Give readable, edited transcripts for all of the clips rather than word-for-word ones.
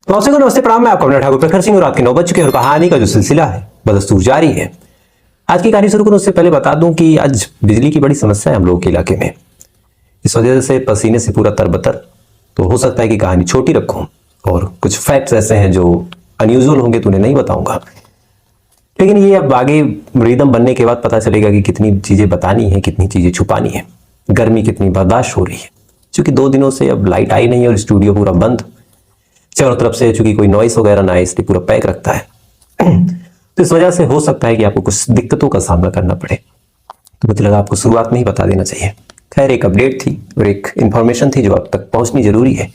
नमस्ते नमस्ते प्रणाम। मैं आपका अपना ठाकुर प्रखर सिंह और आपकी 9 बज चुके हैं और कहानी का जो सिलसिला है बदस्तूर जारी है। आज की कहानी शुरू करने उससे पहले बता दूं कि आज बिजली की बड़ी समस्या है हम लोगों के इलाके में। इस वजह से पसीने से पूरा तरबतर। तो हो सकता है कि कहानी छोटी रखूं और कुछ फैक्ट्स ऐसे हैं जो अनयूजुअल होंगे तो उन्हें नहीं बताऊंगा, लेकिन ये अब आगे रिदम बनने के बाद पता चलेगा कि कितनी चीजें बतानी है, कितनी चीजें छुपानी है, गर्मी कितनी बर्दाश्त हो रही है। क्योंकि 2 दिनों से अब लाइट आई नहीं और स्टूडियो पूरा बंद, चारों तरफ से चूंकि कोई नॉइस वगैरह ना आए इसलिए पूरा पैक रखता है। तो इस वजह से हो सकता है कि आपको कुछ दिक्कतों का सामना करना पड़े, तो मुझे लगा आपको शुरुआत में ही बता देना चाहिए। खैर, एक अपडेट थी और एक इंफॉर्मेशन थी जो आप तक पहुंचनी जरूरी है।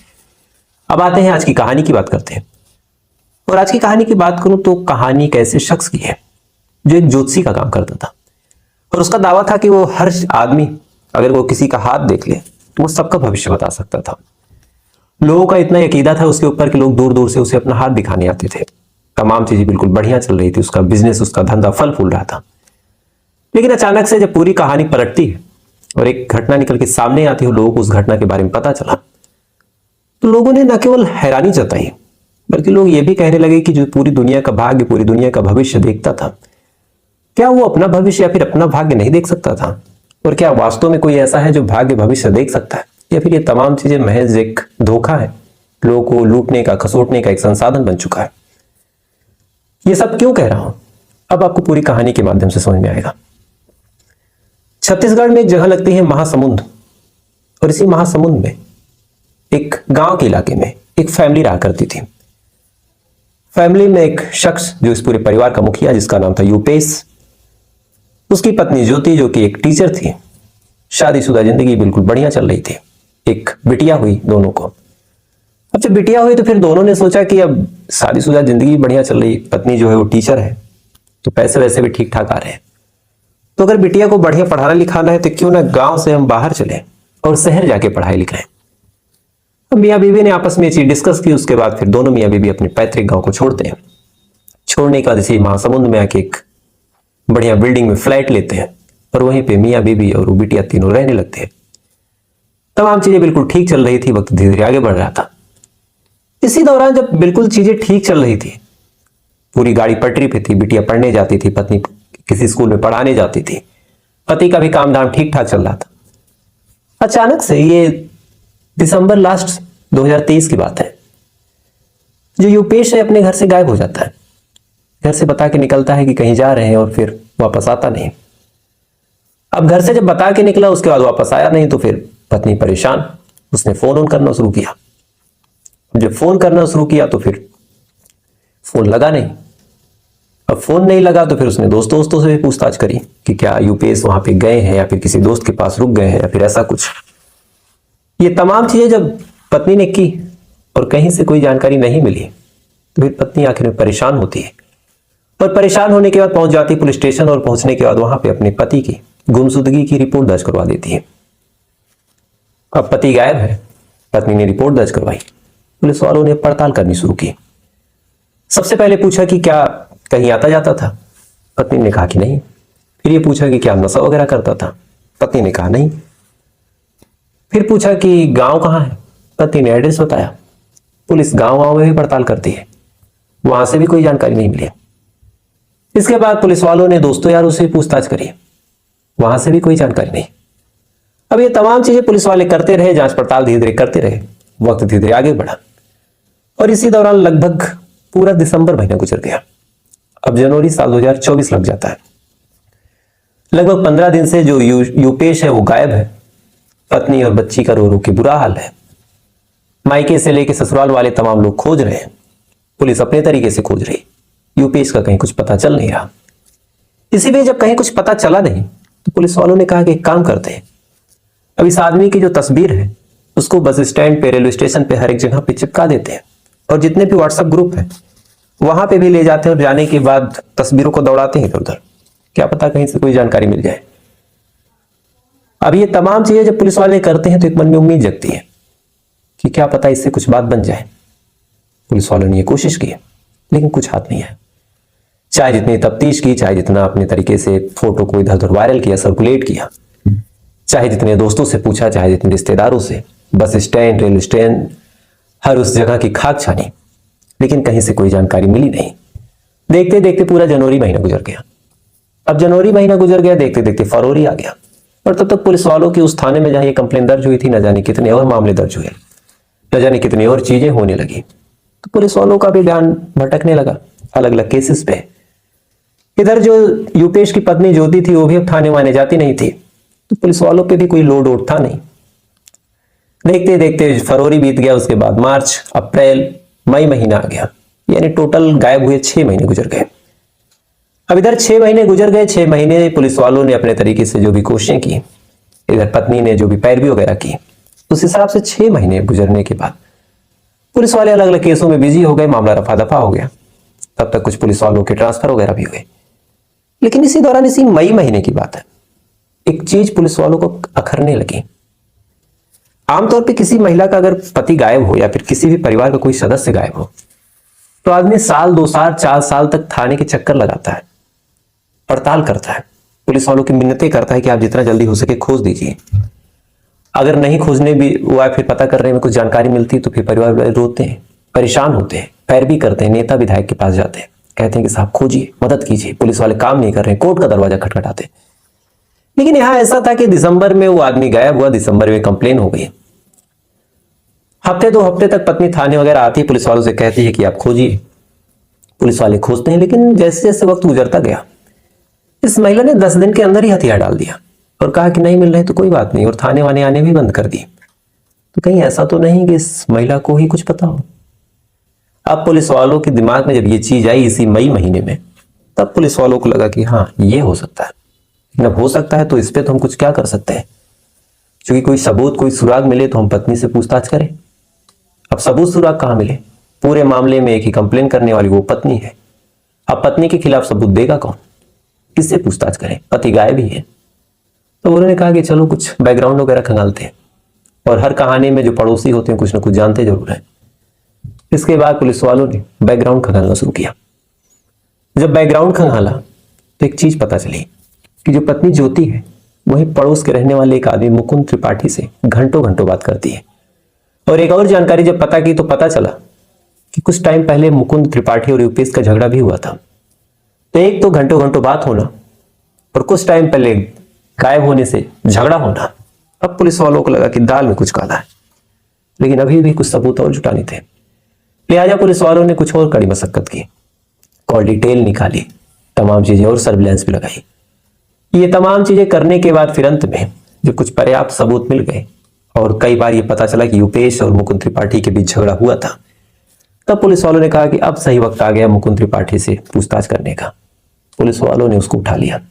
अब आते हैं आज की कहानी की बात करते हैं। और आज की कहानी की बात करूं तो कहानी एक ऐसे शख्स की है जो एक ज्योतिषी का काम करता था और उसका दावा था कि वो हर आदमी अगर वो किसी का हाथ देख ले तो वो सबका भविष्य बता सकता था। लोगों का इतना यकीदा था उसके ऊपर कि लोग दूर दूर से उसे अपना हाथ दिखाने आते थे। तमाम चीजें बिल्कुल बढ़िया चल रही थी, उसका बिजनेस, उसका धंधा फल फूल रहा था। लेकिन अचानक से जब पूरी कहानी पलटती है और एक घटना निकल के सामने आती है, लोगों को उस घटना के बारे में पता चला, तो लोगों ने न केवल हैरानी जताई बल्कि लोग ये भी कहने लगे कि जो पूरी दुनिया का भाग्य, पूरी दुनिया का भविष्य देखता था, क्या वो अपना भविष्य या फिर अपना भाग्य नहीं देख सकता था? और क्या वास्तव में कोई ऐसा है जो भाग्य भविष्य देख सकता है, या फिर ये तमाम चीजें महज एक धोखा है, लोगों को लूटने का, खसोटने का एक संसाधन बन चुका है? ये सब क्यों कह रहा हूं अब आपको पूरी कहानी के माध्यम से समझ में आएगा। छत्तीसगढ़ में एक जगह लगती है महासमुंद, और इसी महासमुंद में एक गांव के इलाके में एक फैमिली रहा करती थी। फैमिली में एक शख्स जो इस पूरे परिवार का मुखिया, जिसका नाम था यूपेश, उसकी पत्नी ज्योति जो कि एक टीचर थी, शादीशुदा जिंदगी बिल्कुल बढ़िया चल रही थी। एक बिटिया हुई दोनों को। अब जब बिटिया हुई तो फिर दोनों ने सोचा कि अब शादीशुदा जिंदगी बढ़िया चल रही, पत्नी जो है वो टीचर है, तो पैसे वैसे भी ठीक ठाक आ रहे हैं, तो अगर बिटिया को बढ़िया पढ़ाना लिखाना है तो क्यों ना गांव से हम बाहर चले और शहर जाके पढ़ाई लिखाएं। अब मियाँ बीवी ने आपस में ये चीज डिस्कस की। उसके बाद फिर दोनों मियाँ बीवी अपने पैतृक गांव को छोड़ते हैं। छोड़ने के बाद इसी महासमुंद में आके एक बढ़िया बिल्डिंग में फ्लैट लेते हैं और वहीं पे मियाँ बीवी और वो बिटिया तीनों रहने लगते हैं। तमाम चीजें बिल्कुल ठीक चल रही थी, वक्त धीरे धीरे आगे बढ़ रहा था। इसी दौरान जब बिल्कुल चीजें ठीक चल रही थी, पूरी गाड़ी पटरी पे थी, बिटिया पढ़ने जाती थी, पत्नी किसी स्कूल में पढ़ाने जाती थी, पति का भी काम धाम ठीक ठाक चल रहा था, अचानक से ये दिसंबर लास्ट 2023 की बात है, जो यूपेश है अपने घर से गायब हो जाता है। घर से बता के निकलता है कि कहीं जा रहे हैं और फिर वापस आता नहीं। अब घर से जब बता के निकला उसके बाद वापस आया नहीं, तो फिर पत्नी परेशान, उसने फोन ऑन करना शुरू किया। जब फोन करना शुरू किया तो फिर फोन लगा नहीं। अब फोन नहीं लगा तो फिर उसने दोस्तों से भी पूछताछ करी कि क्या यूपीएस वहां पे गए हैं या फिर किसी दोस्त के पास रुक गए हैं या फिर ऐसा कुछ। ये तमाम चीजें जब पत्नी ने की और कहीं से कोई जानकारी नहीं मिली, तो फिर पत्नी आखिर में परेशान होती है और परेशान होने के बाद पहुंच जाती है पुलिस स्टेशन, और पहुंचने के बाद वहां पे अपने पति की गुमशुदगी की रिपोर्ट दर्ज करवा देती है। अब पति गायब है, पत्नी ने रिपोर्ट दर्ज करवाई। पुलिस वालों ने पड़ताल करनी शुरू की। सबसे पहले पूछा कि क्या कहीं आता जाता था? पत्नी ने कहा कि नहीं। फिर ये पूछा कि क्या नशा वगैरह करता था? पत्नी ने कहा नहीं। फिर पूछा कि गांव कहाँ है? पत्नी ने एड्रेस बताया। पुलिस गांव में भी पड़ताल करती है, वहां से भी कोई जानकारी नहीं मिली। इसके बाद पुलिस वालों ने दोस्तों यारों से पूछताछ करी, वहां से भी कोई जानकारी नहीं। अब ये तमाम चीजें पुलिस वाले करते रहे, जांच पड़ताल धीरे धीरे करते रहे, वक्त धीरे धीरे आगे बढ़ा और इसी दौरान लगभग पूरा दिसंबर महीना गुजर गया। अब जनवरी साल 2024 लग जाता है। लगभग 15 दिन से जो यूपेश है वो गायब है। पत्नी और बच्ची का रो रो के बुरा हाल है। मायके से लेके ससुराल वाले तमाम लोग खोज रहे हैं, पुलिस अपने तरीके से खोज रही। यूपेश का कहीं कुछ पता चल नहीं रहा। इसी बीच जब कहीं कुछ पता चला नहीं तो पुलिस वालों ने कहा कि एक काम करते हैं, अब इस आदमी की जो तस्वीर है उसको बस स्टैंड पे, रेलवे स्टेशन पे, हर एक जगह पे चिपका देते हैं और जितने भी व्हाट्सएप ग्रुप हैं वहां पे भी ले जाते हैं और जाने के बाद तस्वीरों को दौड़ाते हैं इधर उधर, क्या पता कहीं से कोई जानकारी मिल जाए। अब ये तमाम चीजें जब पुलिस वाले करते हैं तो एक मन में उम्मीद जगती है कि क्या पता इससे कुछ बात बन जाए। पुलिस वालों ने ये कोशिश की लेकिन कुछ हाथ नहीं है। चाहे जितनी तफ्तीश की, चाहे जितना अपने तरीके से फोटो को इधर उधर वायरल किया, सर्कुलेट किया, चाहे जितने दोस्तों से पूछा, चाहे जितने रिश्तेदारों से, बस स्टैंड, रेलवे स्टैंड, हर उस जगह की खाक छानी, लेकिन कहीं से कोई जानकारी मिली नहीं। देखते देखते पूरा जनवरी महीना गुजर गया। अब जनवरी महीना गुजर गया, देखते देखते फरवरी आ गया, और तब तक पुलिस वालों की उस थाने में जहां ये कंप्लेन दर्ज हुई थी, न जाने कितने और मामले दर्ज हुए, न जाने कितनी और चीजें होने लगी। तो पुलिस वालों का भी ध्यान भटकने लगा अलग अलग केसेस पे। इधर जो यूपेश की पत्नी ज्योति थी वो भी अब थाने वाने जाती नहीं थी, तो पुलिस वालों पे भी कोई लोड वोड था नहीं। देखते देखते फरवरी बीत गया, उसके बाद मार्च, अप्रैल, मई महीना आ गया, यानी टोटल गायब हुए 6 महीने गुजर गए। अब इधर 6 महीने गुजर गए। 6 महीने पुलिस वालों ने अपने तरीके से जो भी कोशिशें की, इधर पत्नी ने जो भी पैरवी वगैरह की, उस हिसाब से 6 महीने गुजरने के बाद पुलिस वाले अलग अलग केसों में बिजी हो गए, मामला रफा दफा हो गया। तब तक कुछ पुलिस वालों के ट्रांसफर वगैरह भी हुए। लेकिन इसी दौरान, इसी मई महीने की बात है, एक चीज पुलिस वालों को अखरने लगी। आमतौर पे किसी महिला का अगर पति गायब हो या फिर किसी भी परिवार का कोई सदस्य गायब हो, तो आदमी साल, 2 साल, 4 साल तक थाने के चक्कर लगाता है, पड़ताल करता है, पुलिस वालों की मिन्नतें करता है कि आप जितना जल्दी हो सके खोज दीजिए। अगर नहीं खोजने भी हुआ, फिर पता करने में कुछ जानकारी मिलती, तो फिर परिवार वाले रोते हैं, परेशान होते हैं, पैरवी करते हैं, नेता विधायक के पास जाते हैं, कहते हैं कि साहब खोजिए, मदद कीजिए, पुलिस वाले काम नहीं कर रहे हैं, कोर्ट का दरवाजा खटखटाते। लेकिन यहां ऐसा था कि दिसंबर में वो आदमी गायब हुआ, दिसंबर में कंप्लेन हो गई। हफ्ते 2 हफ्ते तक पत्नी थाने वगैरह आती है, पुलिस वालों से कहती है कि आप खोजिए। पुलिस वाले खोजते हैं, लेकिन जैसे जैसे वक्त गुजरता गया, इस महिला ने 10 दिन के अंदर ही हथियार डाल दिया और कहा कि नहीं मिल रहे तो कोई बात नहीं, और थाने वाने आने भी बंद कर दिए। तो कहीं ऐसा तो नहीं कि इस महिला को ही कुछ पता हो। अब पुलिस वालों के दिमाग में जब ये चीज आई इसी मई महीने में, तब पुलिस वालों को लगा कि हाँ ये हो सकता है। लेकिन अब हो सकता है तो इस पे तो हम कुछ क्या कर सकते हैं, क्योंकि कोई सबूत, कोई सुराग मिले तो हम पत्नी से पूछताछ करें। अब सबूत सुराग कहां मिले? पूरे मामले में एक ही कंप्लेन करने वाली वो पत्नी है। अब पत्नी के खिलाफ सबूत देगा कौन? किससे पूछताछ करें? पति गायब ही है। तो उन्होंने कहा कि चलो कुछ बैकग्राउंड वगैरह खंगालते हैं, और हर कहानी में जो पड़ोसी होते हैं कुछ ना कुछ जानते जरूर हैं। इसके बाद पुलिस वालों ने बैकग्राउंड खंगालना शुरू किया। जब बैकग्राउंड खंगाला तो एक चीज पता चली कि जो पत्नी ज्योति है वही पड़ोस के रहने वाले एक आदमी मुकुंद त्रिपाठी से घंटों घंटों बात करती है। और एक और जानकारी जब पता की तो पता चला कि कुछ टाइम पहले मुकुंद त्रिपाठी और यूपेश का झगड़ा भी हुआ था। तो एक तो घंटों घंटों बात होना, और कुछ टाइम पहले गायब होने से झगड़ा होना। अब पुलिस वालों को लगा कि दाल में कुछ काला है, लेकिन अभी भी कुछ सबूत और जुटाने थे। लिहाजा पुलिस वालों ने कुछ और कड़ी मशक्कत की, कॉल डिटेल निकाली, तमाम चीजें और सर्विलांस भी लगाई। ये तमाम चीजें करने के बाद फिर अंत में जब कुछ पर्याप्त सबूत मिल गए और कई बार ये पता चला कि यूपेश और मुकुंद त्रिपाठी के बीच झगड़ा हुआ था, तब पुलिस वालों ने कहा कि अब सही वक्त आ गया मुकुंद त्रिपाठी से पूछताछ करने का। पुलिस वालों ने उसको उठा लिया।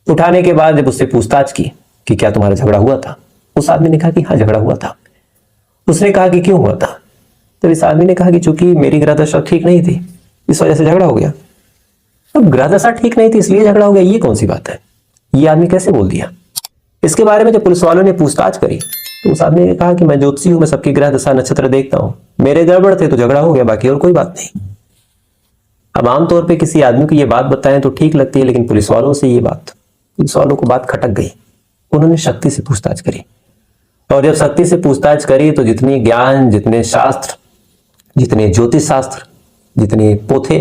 उठाने के बाद जब उससे पूछताछ की कि क्या तुम्हारा झगड़ा हुआ था, उस आदमी ने कहा कि हाँ झगड़ा हुआ था। उसने कहा कि क्यों हुआ था? तो इस आदमी ने कहा कि चूंकि मेरी ग्रह दशा ठीक नहीं थी, इस वजह से झगड़ा हो गया। अब ग्रह दशा ठीक नहीं थी इसलिए झगड़ा हो गया, ये कौन सी बात है? ये आदमी कैसे बोल दिया? इसके बारे में जब पुलिस वालों ने पूछताछ करी तो उस आदमी ने कहा कि मैं ज्योतिषी हूं, मैं सबकी ग्रह दशा नक्षत्र देखता हूं, मेरे गड़बड़ थे तो झगड़ा हो गया, बाकी और कोई बात नहीं। अब आमतौर पे किसी आदमी को ये बात बताएं तो ठीक लगती है, लेकिन पुलिस वालों से ये बात, पुलिस वालों को बात खटक गई। उन्होंने शक्ति से पूछताछ करी, और जब शक्ति से पूछताछ करी तो जितनी ज्ञान, जितने शास्त्र, जितने ज्योतिष शास्त्र, जितने पोथे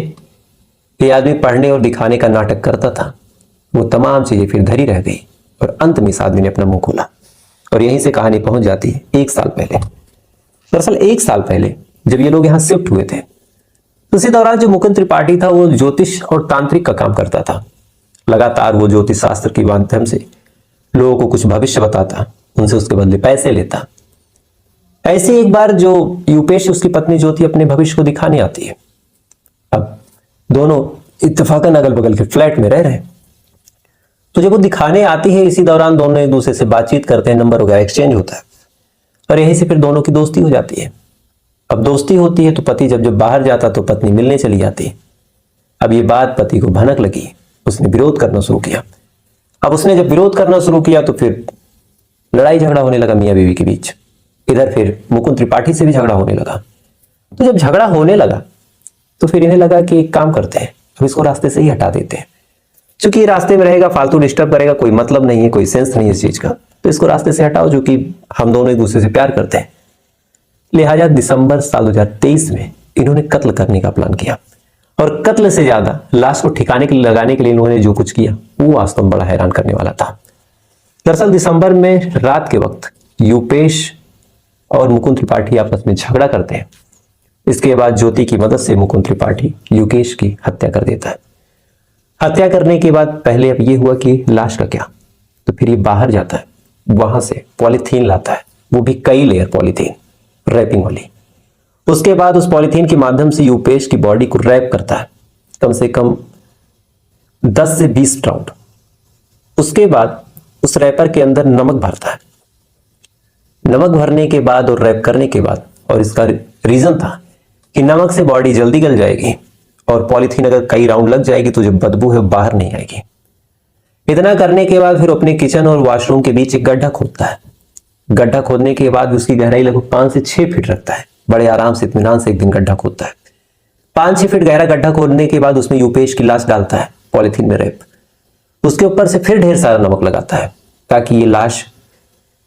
ये आदमी पढ़ने और दिखाने का नाटक करता था, वो तमाम चीजें फिर धरी रह गई। और अंत में इस आदमी ने अपना मुंह खोला, और यहीं से कहानी पहुंच जाती है 1 साल पहले। दरअसल 1 साल पहले जब ये लोग यहाँ शिफ्ट हुए थे, तो उसी दौरान जो मुकुंद त्रिपाठी था वो ज्योतिष और तांत्रिक का काम करता था। लगातार वो ज्योतिष शास्त्र के माध्यम से लोगों को कुछ भविष्य बताता, उनसे उसके बदले पैसे लेता। ऐसे एक बार जो यूपेश उसकी पत्नी ज्योति अपने भविष्य को दिखाने आती है। अब दोनों इत्तेफाकन अगल बगल के फ्लैट में रह रहे हैं, तो जब वो दिखाने आती है इसी दौरान दोनों एक दूसरे से बातचीत करते हैं, नंबर वगैरह एक्सचेंज होता है, और यहीं से फिर दोनों की दोस्ती हो जाती है। अब दोस्ती होती है तो पति जब जब बाहर जाता तो पत्नी मिलने चली जाती। अब ये बात पति को भनक लगी, उसने विरोध करना शुरू किया। अब उसने जब विरोध करना शुरू किया तो फिर लड़ाई झगड़ा होने लगा मियां बीवी के बीच। इधर फिर मुकुंद त्रिपाठी से भी झगड़ा होने लगा। तो जब झगड़ा होने लगा तो फिर इन्हें लगा कि एक काम करते हैं, अब इसको रास्ते से ही हटा देते हैं, क्योंकि रास्ते में रहेगा, फालतू डिस्टर्ब करेगा, कोई मतलब नहीं है, कोई सेंस नहीं है इस चीज का, तो इसको रास्ते से हटाओ, जो कि हम दोनों एक दूसरे से प्यार करते हैं। लिहाजा दिसंबर साल 2023 में इन्होंने कत्ल करने का प्लान किया, और कत्ल से ज्यादा लाश को ठिकाने के लिए लगाने के लिए इन्होंने जो कुछ किया वो वास्तव में बड़ा हैरान करने वाला था। दरअसल दिसंबर में रात के वक्त यूपेश और मुकुंद त्रिपाठी आपस में झगड़ा करते हैं। इसके बाद ज्योति की मदद से मुकुंद त्रिपाठी युकेश की हत्या कर देता है। हत्या करने के बाद पहले अब ये हुआ कि लाश का क्या, तो फिर ये बाहर जाता है, वहां से पॉलीथीन लाता है, वो भी कई लेयर पॉलीथीन रैपिंग वाली। उसके बाद उस पॉलीथीन के माध्यम से यूपेश की बॉडी को रैप करता है, कम से कम 10 से 20 राउंड। उसके बाद उस रैपर के अंदर नमक भरता है। नमक भरने के बाद और रैप करने के बाद, और इसका रीजन था कि नमक से बॉडी जल्दी गल जाएगी और पॉलीथीन अगर कई राउंड लग जाएगी तो जो बदबू है बाहर नहीं आएगी। इतना करने के बाद फिर अपने किचन और वॉशरूम के बीच एक गड्ढा खोदता है। गड्ढा खोदने के बाद उसकी गहराई लगभग 5 से 6 फीट रखता है। बड़े आराम से इत्मीनान से एक दिन गड्ढा खोदता है। 5-6 फीट गहरा गड्ढा खोदने के बाद उसमें यूपेश की लाश डालता है पॉलीथीन में रैप। उसके ऊपर से फिर ढेर सारा नमक लगाता है ताकि ये लाश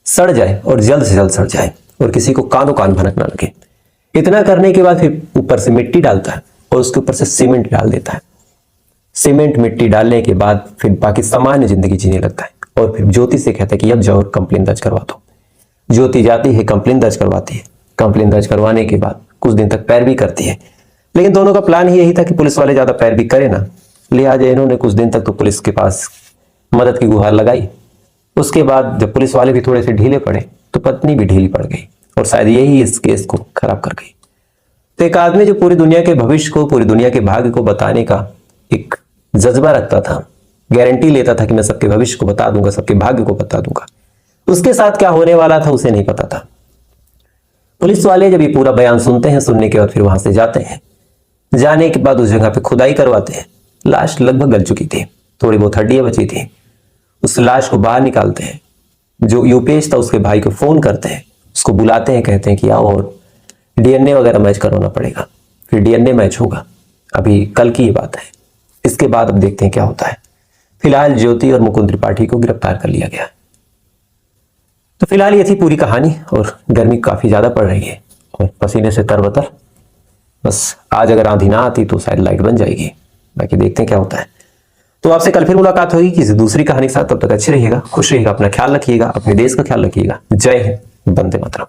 सड़ जाए और जल्द से जल्द सड़ जाए और किसी को कानों कान भनक ना लगे। इतना करने के बाद फिर ऊपर से मिट्टी डालता है और उसके ऊपर से सीमेंट डाल देता है। सीमेंट मिट्टी डालने के बाद फिर बाकी सामान्य जिंदगी जीने लगता है और फिर ज्योति से कहता है कि अब जाओ कंप्लेन दर्ज करवा दो। ज्योति जाती है, कंप्लेन दर्ज करवाती है। कंप्लेन दर्ज करवाने के बाद कुछ दिन तक पैरवी करती है, लेकिन दोनों का प्लान ही यही था कि पुलिस वाले ज्यादा पैरवी करे ना, लिहाजा इन्होंने कुछ दिन तक तो पुलिस के पास मदद की गुहार लगाई। उसके बाद जब पुलिस वाले भी थोड़े से ढीले पड़े तो पत्नी भी ढीली पड़ गई और शायद यही इस केस को खराब कर गई। तो एक आदमी जो पूरी दुनिया के भविष्य को, पूरी दुनिया के भाग्य को बताने का एक जज्बा रखता था, गारंटी लेता था कि मैं सबके भविष्य को बता दूंगा, सबके भाग्य को बता दूंगा, उसके साथ क्या होने वाला था उसे नहीं पता था। पुलिस वाले जब ये पूरा बयान सुनते हैं, सुनने के बाद फिर वहां से जाते हैं। जाने के बाद उस जगह पे खुदाई करवाते हैं। लाश लगभग गल चुकी थी, थोड़ी बहुत हड्डियां बची थी। उस लाश को बाहर निकालते हैं। जो यूपेश था उसके भाई को फोन करते हैं, उसको बुलाते हैं, कहते हैं कि आओ और डीएनए वगैरह मैच करवाना पड़ेगा। फिर डीएनए मैच होगा, अभी कल की ये बात है। इसके बाद अब देखते हैं क्या होता है। फिलहाल ज्योति और मुकुंद त्रिपाठी को गिरफ्तार कर लिया गया। तो फिलहाल ये थी पूरी कहानी, और गर्मी काफी ज्यादा पड़ रही है और पसीने से तरबतर। बस आज अगर आंधी ना आती तो शायद लाइट बन जाएगी, बाकी देखते हैं क्या होता है। तो आपसे कल फिर मुलाकात होगी किसी दूसरी कहानी के साथ। तब तक अच्छे रहिएगा, खुश रहिएगा, अपना ख्याल रखिएगा, अपने देश का ख्याल रखिएगा। जय हिंद, वंदे मातरम।